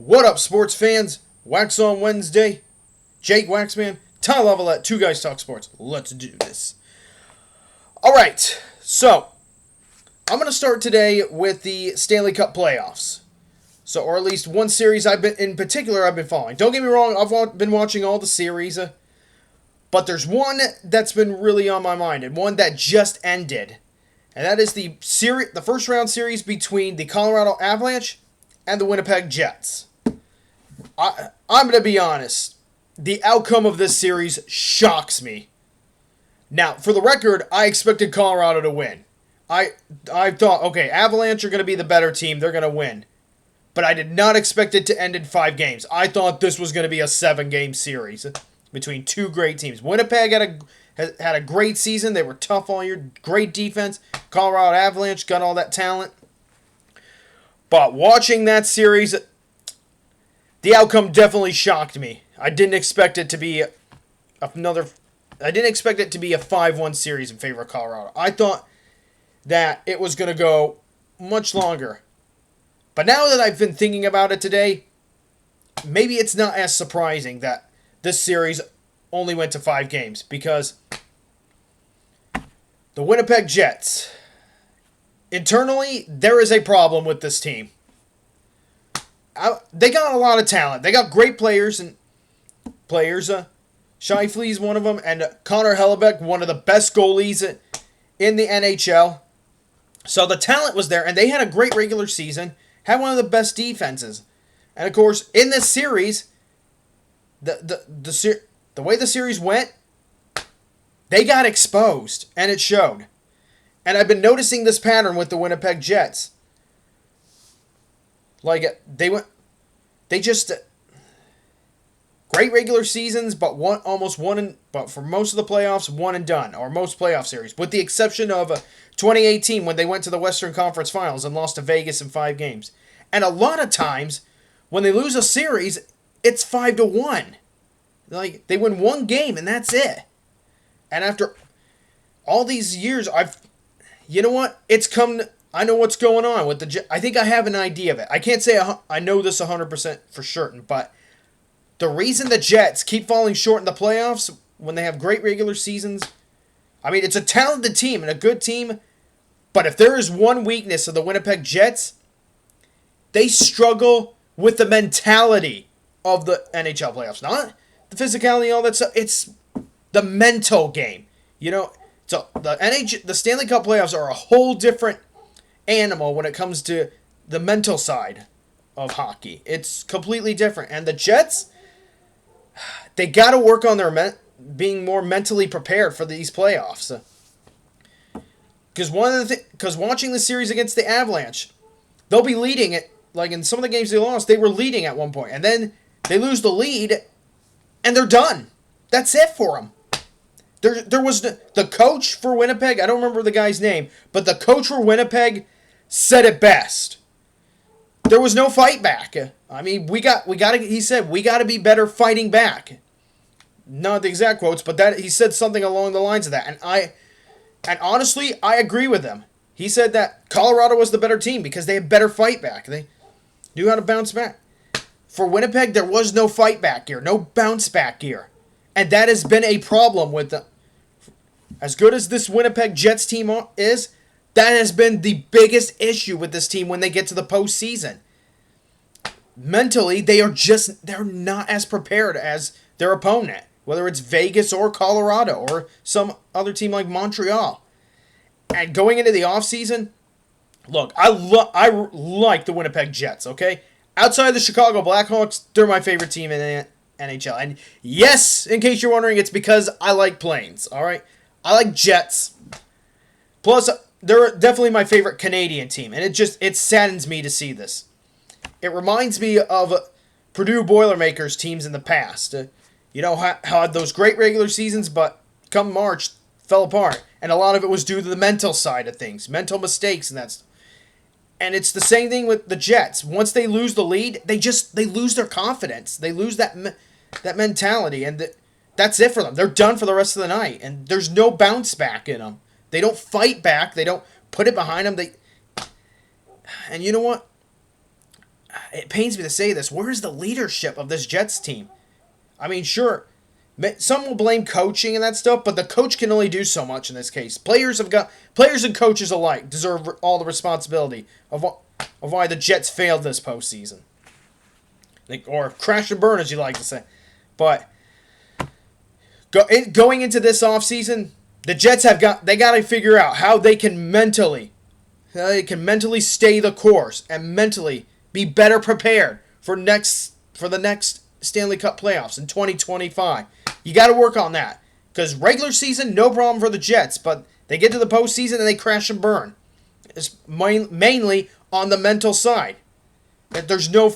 What up, sports fans? Waxon Wednesday, Jake Waxman, Ty Levelette, Two Guys Talk Sports. Let's do this. Alright, so I'm going to start today with the Stanley Cup playoffs. Or at least one series I've been following. Don't get me wrong, I've been watching all the series, but there's one that's been really on my mind, and one that just ended. And that is the first round series between the Colorado Avalanche and the Winnipege Jets. I'm going to be honest. The outcome of this series shocks me. Now, for the record, I expected Colorado to win. I thought, okay, Avalanche are going to be the better team. They're going to win. But I did not expect it to end in 5 games. I thought this was going to be a 7-game series between two great teams. Winnipeg had a great season. They were tough all year. Great defense. Colorado Avalanche got all that talent. But watching that series, the outcome definitely shocked me. I didn't expect it to be a 5-1 series in favor of Colorado. I thought that it was going to go much longer. But now that I've been thinking about it today, maybe it's not as surprising that this series only went to 5 games, because the Winnipeg Jets, internally, there is a problem with this team. They got a lot of talent. They got great players. Scheifele's one of them, and Connor Hellebuck, one of the best goalies in the NHL. So the talent was there, and they had a great regular season, had one of the best defenses. And of course, in this series, the way the series went, they got exposed, and it showed. And I've been noticing this pattern with the Winnipeg Jets. Like, they just great regular seasons, but but for most of the playoffs, one and done, or most playoff series, with the exception of 2018 when they went to the Western Conference Finals and lost to Vegas in 5 games. And a lot of times, when they lose a series, it's 5-1. Like, they win 1 game and that's it. And after all these years, you know what? I know what's going on with the Jets. I think I have an idea of it. I can't say I know this 100% for certain, but the reason the Jets keep falling short in the playoffs when they have great regular seasons, I mean, it's a talented team and a good team, but if there is one weakness of the Winnipeg Jets, they struggle with the mentality of the NHL playoffs. Not the physicality and all that stuff. It's the mental game. You know, so the Stanley Cup playoffs are a whole different animal when it comes to the mental side of hockey. It's completely different. And the Jets, they got to work on their being more mentally prepared for these playoffs. Because watching the series against the Avalanche, they'll be leading it. Like in some of the games they lost, they were leading at one point, and then they lose the lead, and they're done. That's it for them. There was the coach for Winnipeg. I don't remember the guy's name, but the coach for Winnipeg said it best. There was no fight back. I mean, he said we got to be better fighting back. Not the exact quotes, but he said something along the lines of that. And honestly, I agree with him. He said that Colorado was the better team because they had better fight back. They knew how to bounce back. For Winnipeg, there was no fight back gear, no bounce back gear. And that has been a problem with them. As good as this Winnipeg Jets team is, that has been the biggest issue with this team when they get to the postseason. Mentally, they're not as prepared as their opponent, whether it's Vegas or Colorado or some other team like Montreal. And going into the offseason, look, I like the Winnipeg Jets, okay? Outside of the Chicago Blackhawks, they're my favorite team in the NHL. And yes, in case you're wondering, it's because I like planes, all right? I like Jets. Plus, they're definitely my favorite Canadian team, and it saddens me to see this. It reminds me of Purdue Boilermakers teams in the past. You know, how had those great regular seasons, but come March, fell apart. And a lot of it was due to the mental side of things, mental mistakes and that stuff. And it's the same thing with the Jets. Once they lose the lead, they lose their confidence. They lose that mentality, and that's it for them. They're done for the rest of the night, and there's no bounce back in them. They don't fight back. They don't put it behind them. And you know what? it pains me to say this, where is the leadership of this Jets team? I mean, sure, some will blame coaching and that stuff, but the coach can only do so much in this case. Players and coaches alike deserve all the responsibility of why the Jets failed this postseason. Or crash and burn, as you like to say. But going into this offseason, the Jets got to figure out how they can mentally stay the course and mentally be better prepared for the next Stanley Cup playoffs in 2025. You got to work on that, because regular season, no problem for the Jets, but they get to the postseason and they crash and burn. It's mainly on the mental side. That there's no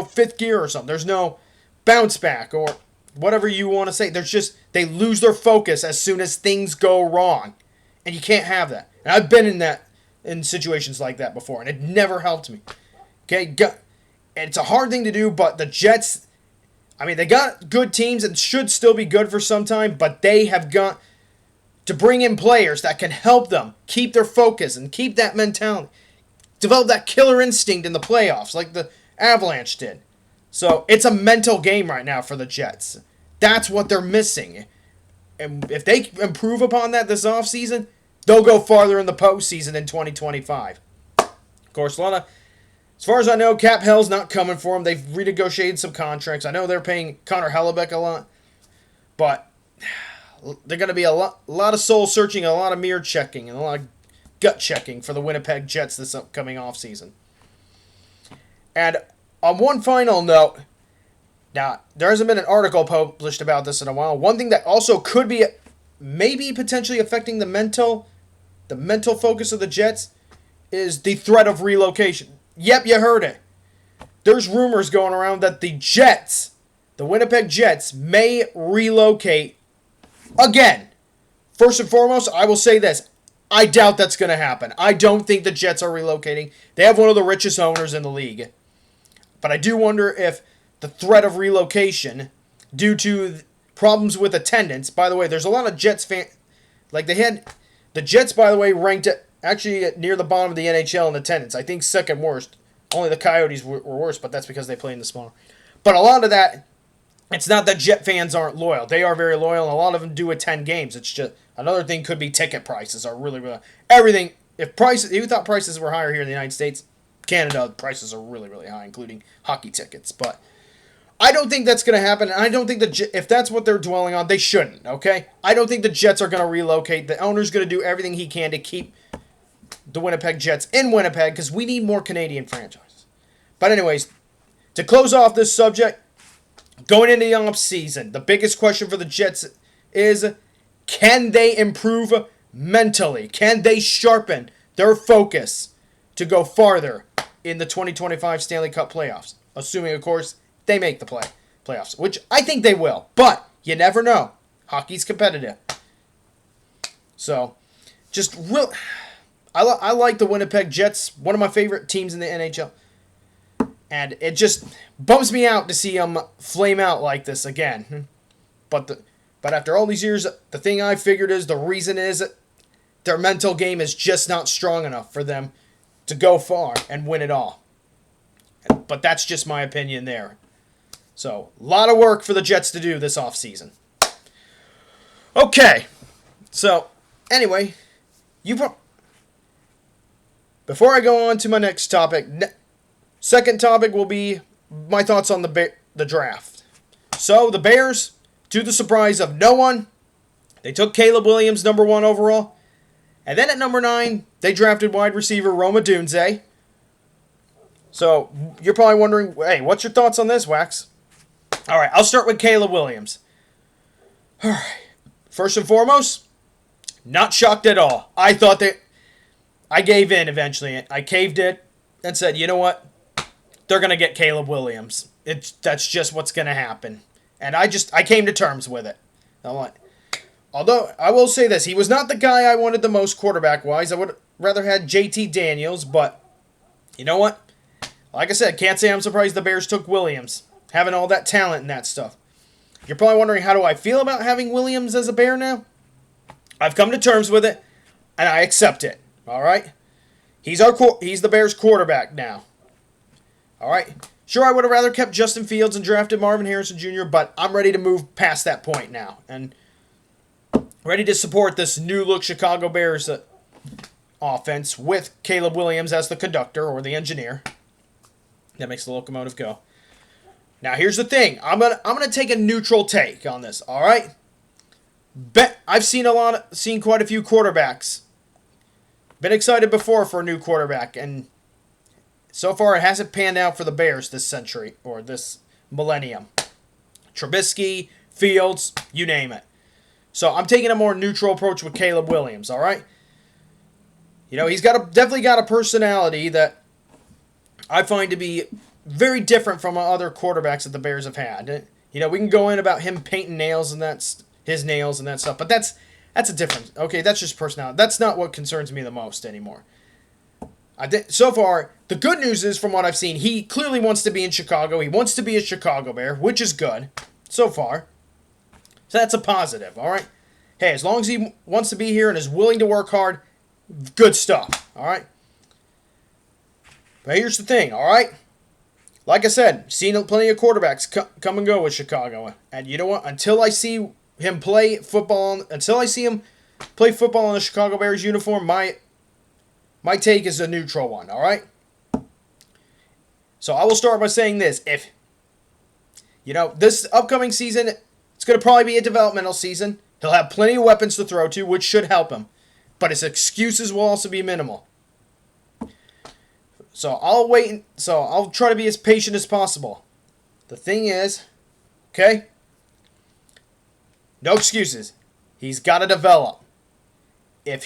fifth gear or something. There's no bounce back or whatever you want to say. They lose their focus as soon as things go wrong, and you can't have that. And I've been in situations like that before, and it never helped me. Okay, it's a hard thing to do, but the Jets, I mean, they got good teams and should still be good for some time, but they have got to bring in players that can help them keep their focus and keep that mentality, develop that killer instinct in the playoffs like the Avalanche did. So it's a mental game right now for the Jets. That's what they're missing. And if they improve upon that this offseason, they'll go farther in the postseason in 2025. Of course, as far as I know, cap hell's not coming for them. They've renegotiated some contracts. I know they're paying Connor Hellebuck a lot, but they're going to be a lot of soul searching, a lot of mirror checking, and a lot of gut checking for the Winnipeg Jets this upcoming offseason. And on one final note, now there hasn't been an article published about this in a while. One thing that also could be maybe potentially affecting the mental focus of the Jets is the threat of relocation. Yep, you heard it. There's rumors going around that the Winnipeg Jets, may relocate again. First and foremost, I will say this. I doubt that's going to happen. I don't think the Jets are relocating. They have one of the richest owners in the league. But I do wonder if the threat of relocation, due to problems with attendance, by the way, there's a lot of Jets fans, the Jets, by the way, ranked actually near the bottom of the NHL in attendance. I think second worst. Only the Coyotes were worse, but that's because they play in the smaller. But a lot of that, it's not that Jet fans aren't loyal. They are very loyal, and a lot of them do attend games. It's just, another thing could be ticket prices are really, really, everything. If you thought prices were higher here in the United States, Canada, prices are really, really high, including hockey tickets. But I don't think that's going to happen. And I don't think if that's what they're dwelling on, they shouldn't, okay? I don't think the Jets are going to relocate. The owner's going to do everything he can to keep the Winnipeg Jets in Winnipeg, because we need more Canadian franchises. But anyways, to close off this subject, going into the offseason, the biggest question for the Jets is, can they improve mentally? Can they sharpen their focus to go farther in the 2025 Stanley Cup playoffs? Assuming, of course, they make the playoffs, which I think they will. But you never know. Hockey's competitive. So, I like the Winnipeg Jets, one of my favorite teams in the NHL. And it just bums me out to see them flame out like this again. But after all these years, the thing I figured is the reason is their mental game is just not strong enough for them to go far and win it all. But that's just my opinion there. So, a lot of work for the Jets to do this offseason. Okay. So, anyway, before I go on to my next topic, second topic will be my thoughts on the draft. So, the Bears, to the surprise of no one, they took Caleb Williams, number 1 overall. And then at number 9, they drafted wide receiver Rome Odunze. So, you're probably wondering, hey, what's your thoughts on this, Wax? All right, I'll start with Caleb Williams. All right. First and foremost, not shocked at all. I thought that I gave in eventually. I caved it and said, you know what? They're going to get Caleb Williams. That's just what's going to happen. And I came to terms with it. Although, I will say this. He was not the guy I wanted the most quarterback-wise. I would rather had JT Daniels, but you know what? Like I said, can't say I'm surprised the Bears took Williams. Having all that talent and that stuff. You're probably wondering, how do I feel about having Williams as a Bear now? I've come to terms with it, and I accept it. All right? He's the Bears quarterback now. All right. Sure, I would have rather kept Justin Fields and drafted Marvin Harrison Jr., but I'm ready to move past that point now and ready to support this new look Chicago Bears offense with Caleb Williams as the conductor or the engineer that makes the locomotive go. Now here's the thing. I'm gonna take a neutral take on this. All right. I've seen quite a few quarterbacks. Been excited before for a new quarterback, and so far it hasn't panned out for the Bears this century or this millennium. Trubisky, Fields, you name it. So I'm taking a more neutral approach with Caleb Williams. All right. You know, he's definitely got a personality that I find to be very different from other quarterbacks that the Bears have had. You know, we can go in about him painting nails and that's his nails and that stuff, but that's a different. Okay, that's just personality. That's not what concerns me the most anymore. So far, the good news is from what I've seen, he clearly wants to be in Chicago. He wants to be a Chicago Bear, which is good so far. So that's a positive, all right? Hey, as long as he wants to be here and is willing to work hard, good stuff, all right? But here's the thing, all right? Like I said, seen plenty of quarterbacks come and go with Chicago. And you know what? Until I see him play football in a Chicago Bears uniform, my take is a neutral one, all right? So I will start by saying this. If, you know, this upcoming season, it's going to probably be a developmental season. He'll have plenty of weapons to throw to, which should help him. But his excuses will also be minimal. So I'll try to be as patient as possible. The thing is, okay, no excuses. He's got to develop. If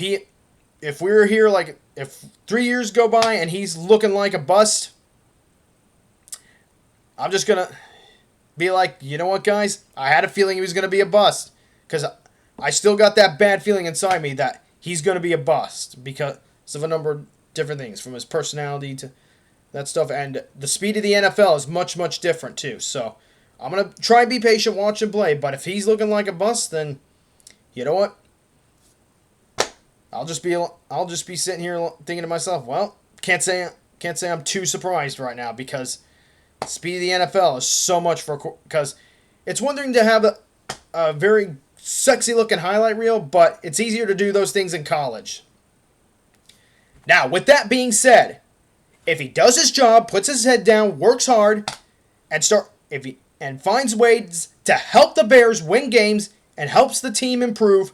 3 years go by and he's looking like a bust, I'm just going to be like, you know what, guys? I had a feeling he was going to be a bust. Because I still got that bad feeling inside me that he's going to be a bust because of a number of different things, from his personality to that stuff. And the speed of the NFL is much, much different too. So I'm going to try and be patient, watch him play. But if he's looking like a bust, then you know what? I'll just be sitting here thinking to myself, well, can't say I'm too surprised right now, because the speed of the NFL is so much because it's one thing to have a very sexy looking highlight reel, but it's easier to do those things in college. Now, with that being said, if he does his job, puts his head down, works hard, and finds ways to help the Bears win games and helps the team improve,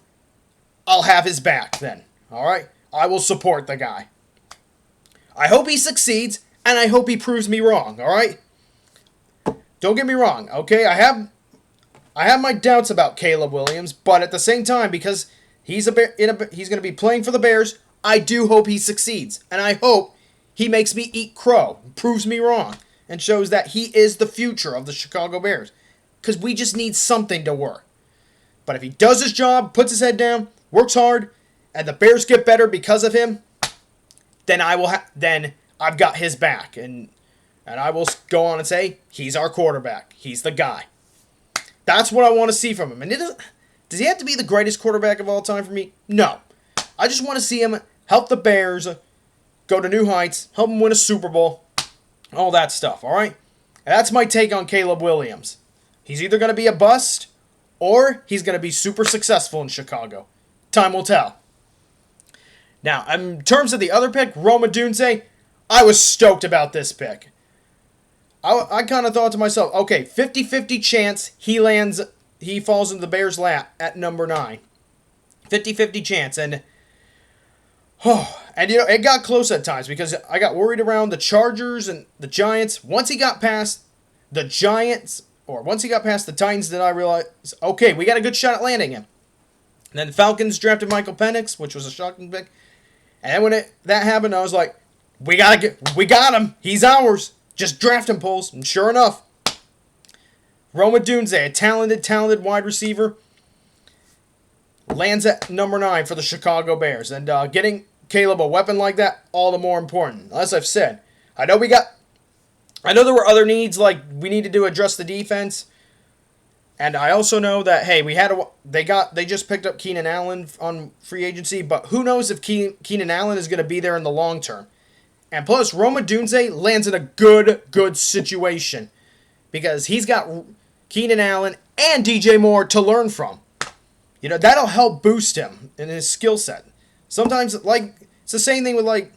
I'll have his back then. All right? I will support the guy. I hope he succeeds, and I hope he proves me wrong. All right? Don't get me wrong. Okay? I have my doubts about Caleb Williams, but at the same time, because he's going to be playing for the Bears, I do hope he succeeds, and I hope he makes me eat crow, proves me wrong, and shows that he is the future of the Chicago Bears, because we just need something to work. But if he does his job, puts his head down, works hard, and the Bears get better because of him, then then I've got his back, and I will go on and say he's our quarterback. He's the guy. That's what I want to see from him. And does he have to be the greatest quarterback of all time for me? No. I just want to see him help the Bears go to new heights, help him win a Super Bowl, all that stuff, all right? And that's my take on Caleb Williams. He's either going to be a bust or he's going to be super successful in Chicago. Time will tell. Now, in terms of the other pick, Odunze, I was stoked about this pick. I kind of thought to myself, okay, 50-50 chance he falls into the Bears' lap at number 9. 50-50 chance, and you know, it got close at times because I got worried around the Chargers and the Giants. Once he got past the Titans, then I realized, okay, we got a good shot at landing him. And then the Falcons drafted Michael Penix, which was a shocking pick. And then when that happened, I was like, we got him. He's ours. Just draft him, Poles. And sure enough, Odunze, a talented wide receiver, lands at number 9 for the Chicago Bears. And getting Caleb a weapon like that, all the more important. As I've said, I know there were other needs, like we needed to address the defense. And I also know that, hey, they just picked up Keenan Allen on free agency, but who knows if Keenan Allen is going to be there in the long term. And plus, Rome Odunze lands in a good situation. Because he's got Keenan Allen and DJ Moore to learn from. You know, that'll help boost him in his skill set. Sometimes, like, it's the same thing with, like,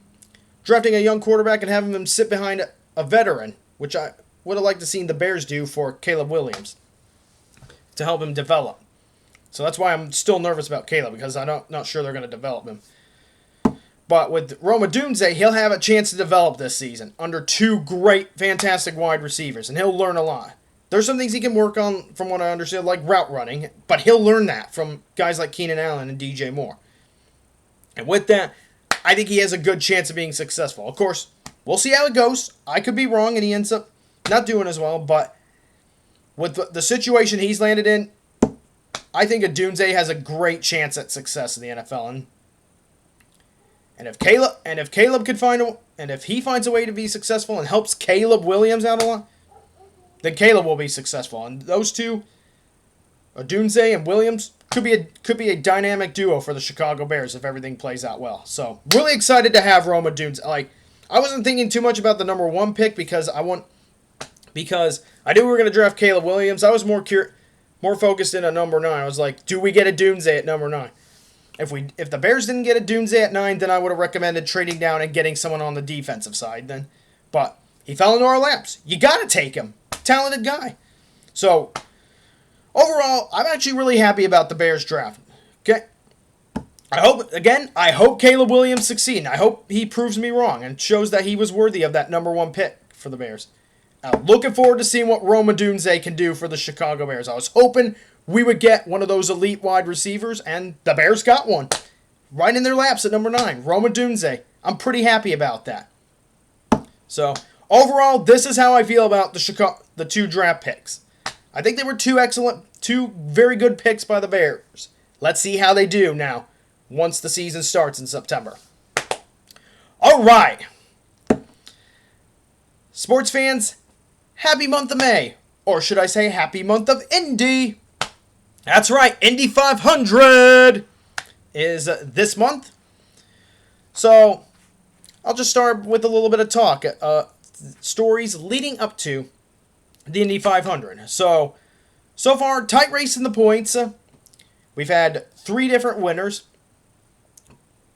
drafting a young quarterback and having him sit behind a veteran, which I would have liked to see the Bears do for Caleb Williams to help him develop. So that's why I'm still nervous about Caleb, because I'm not sure they're going to develop him. But with Rome Odunze, he'll have a chance to develop this season under two great, fantastic wide receivers, and he'll learn a lot. There's some things he can work on, from what I understand, like route running, but he'll learn that from guys like Keenan Allen and DJ Moore. And with that, I think he has a good chance of being successful. Of course, we'll see how it goes. I could be wrong, and he ends up not doing as well, but with the situation he's landed in, I think Odunze has a great chance at success in the NFL. And if Caleb could if he finds a way to be successful and helps Caleb Williams out a lot, then Caleb will be successful. And those two, Odunze and Williams, could be a dynamic duo for the Chicago Bears if everything plays out well. So, really excited to have Rome Odunze. Like, I wasn't thinking too much about the number 1 pick because I knew we were going to draft Caleb Williams. I was more focused in at number 9. I was like, do we get Odunze at number 9? If the Bears didn't get Odunze at 9, then I would have recommended trading down and getting someone on the defensive side then. But he fell into our laps. You got to take him. Talented guy. So, overall, I'm actually really happy about the Bears draft. Okay? I hope Caleb Williams succeeds. I hope he proves me wrong and shows that he was worthy of that number 1 pick for the Bears. I'm looking forward to seeing what Rome Odunze can do for the Chicago Bears. I was hoping we would get one of those elite wide receivers, and the Bears got one. Right in their laps at number 9, Rome Odunze. I'm pretty happy about that. So, overall, this is how I feel about the 2 draft picks. I think they were 2 very good picks by the Bears. Let's see how they do now, once the season starts in September. All right. Sports fans, happy month of May. Or should I say happy month of Indy. That's right, Indy 500 is this month. So, I'll just start with a little bit of talk. Stories leading up to the Indy 500. So far, tight race in the points. We've had 3 different winners.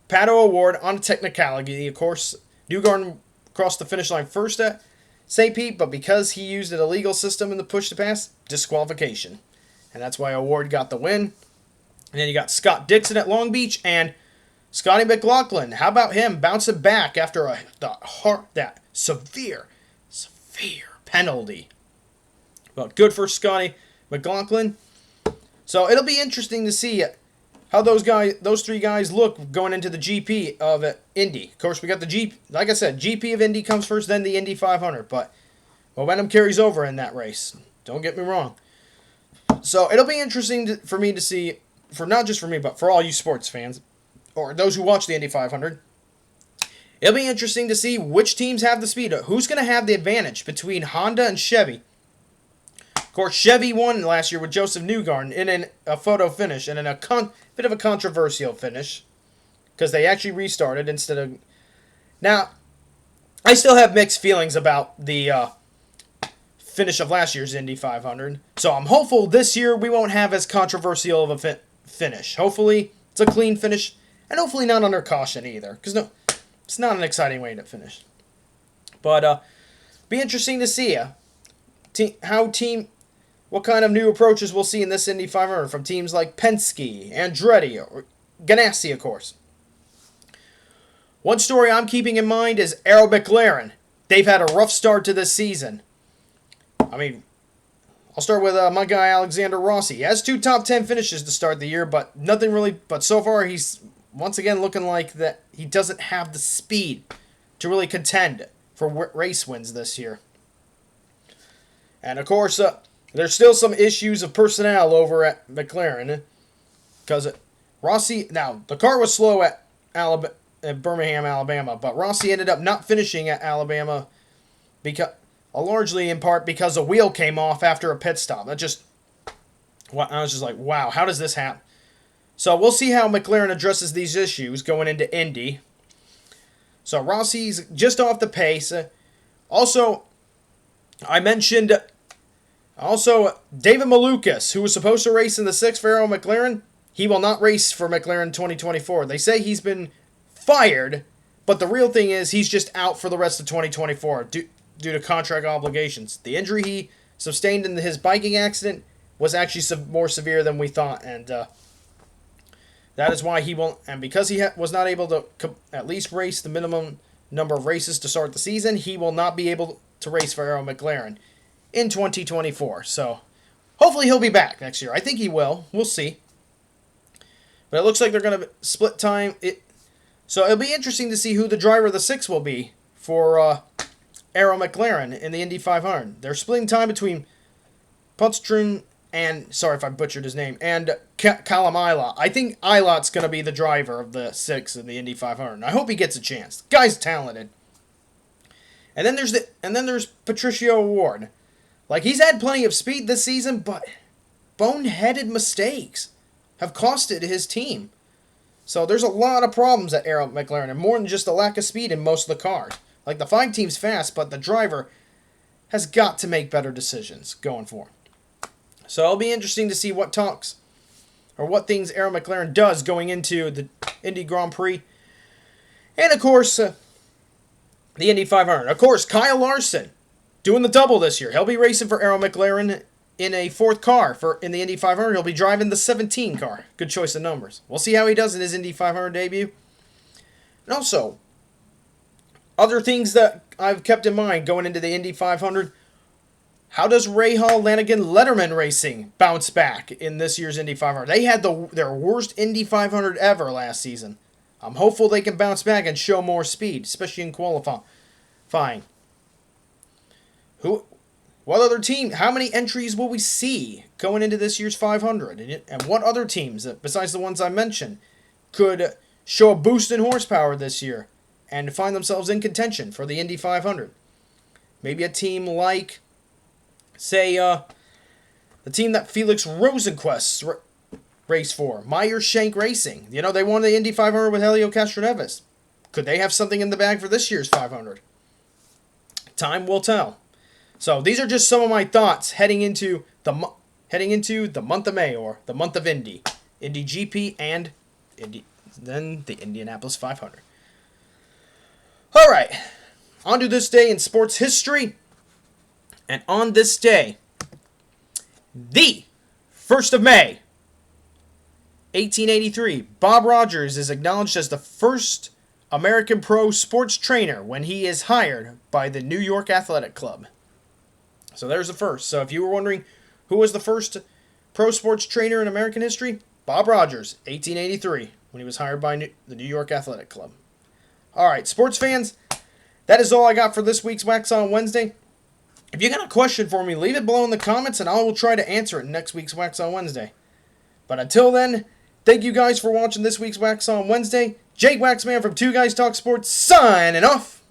Pato Award on technicality, of course. Newgarden crossed the finish line first at St. Pete, but because he used an illegal system in the push to pass, disqualification. And that's why Award got the win. And then you got Scott Dixon at Long Beach and Scotty McLaughlin. How about him bouncing back after that severe penalty? Well, good for Scotty McLaughlin. So it'll be interesting to see how those 3 guys look going into the GP of Indy. Of course, we got the GP. Like I said, GP of Indy comes first, then the Indy 500. But momentum carries over in that race. Don't get me wrong. So it'll be interesting for me to see, for not just for me, but for all you sports fans, or those who watch the Indy 500. It'll be interesting to see which teams have the speed. Who's going to have the advantage between Honda and Chevy? Of course, Chevy won last year with Joseph Newgarden in a photo finish and in a bit of a controversial finish because they actually restarted instead of... Now, I still have mixed feelings about the finish of last year's Indy 500, so I'm hopeful this year we won't have as controversial of a finish. Hopefully, it's a clean finish, and hopefully not under caution either, because it's not an exciting way to finish. But be interesting to see what kind of new approaches we'll see in this Indy 500 from teams like Penske, Andretti, or Ganassi, of course. One story I'm keeping in mind is Arrow McLaren. They've had a rough start to this season. I mean, I'll start with my guy Alexander Rossi. He has 2 top 10 finishes to start the year, but nothing really. But so far, he's once again looking like that he doesn't have the speed to really contend for race wins this year. And of course, there's still some issues of personnel over at McLaren because Rossi. Now the car was slow at Birmingham, Alabama, but Rossi ended up not finishing at Alabama because largely in part because a wheel came off after a pit stop. I was just like, wow, how does this happen? So we'll see how McLaren addresses these issues going into Indy. So Rossi's just off the pace. Also, I mentioned David Malukas, who was supposed to race in the 6th for Arrow McLaren. He will not race for McLaren 2024. They say he's been fired, but the real thing is he's just out for the rest of 2024 due to contract obligations. The injury he sustained in his biking accident was actually more severe than we thought, and that is why he won't. And because he was not able to at least race the minimum number of races to start the season, he will not be able to race for Arrow McLaren in 2024. So hopefully he'll be back next year. I think he will. We'll see. But it looks like they're going to split time. So it'll be interesting to see who the driver of the 6 will be for Arrow McLaren in the Indy 500. They're splitting time between Putstrom and, sorry if I butchered his name, and Callum Ilott. I think Ilott's going to be the driver of the 6 in the Indy 500. I hope he gets a chance. The guy's talented. And then there's Patricio Ward. Like, he's had plenty of speed this season, but boneheaded mistakes have costed his team. So there's a lot of problems at Arrow McLaren, and more than just a lack of speed in most of the cars. Like, the 5 team's fast, but the driver has got to make better decisions going forward. So it'll be interesting to see what things Arrow McLaren does going into the Indy Grand Prix. And, of course, the Indy 500. Of course, Kyle Larson doing the double this year. He'll be racing for Arrow McLaren in a 4th car in the Indy 500. He'll be driving the 17 car. Good choice of numbers. We'll see how he does in his Indy 500 debut. And also, other things that I've kept in mind going into the Indy 500. How does Rahal Lanigan Letterman Racing bounce back in this year's Indy 500? They had their worst Indy 500 ever last season. I'm hopeful they can bounce back and show more speed, especially in qualifying. What other team? How many entries will we see going into this year's 500? And what other teams, besides the ones I mentioned, could show a boost in horsepower this year and find themselves in contention for the Indy 500? Maybe a team like, say, the team that Felix Rosenquist raced for, Meyer Shank Racing. You know, they won the Indy 500 with Helio Castroneves. Could they have something in the bag for this year's 500? Time will tell. So these are just some of my thoughts heading into the month of May, or the month of Indy GP, and then the Indianapolis 500. All right, on to this day in sports history. And on this day, the 1st of May, 1883, Bob Rogers is acknowledged as the first American pro sports trainer when he is hired by the New York Athletic Club. So there's the first. So if you were wondering who was the first pro sports trainer in American history, Bob Rogers, 1883, when he was hired by the New York Athletic Club. All right, sports fans, that is all I got for this week's Waxon Wednesday. If you got a question for me, leave it below in the comments, and I will try to answer it in next week's Waxon Wednesday. But until then, thank you guys for watching this week's Waxon Wednesday. Jake Waxman from 2 Guys Talk Sports, signing off.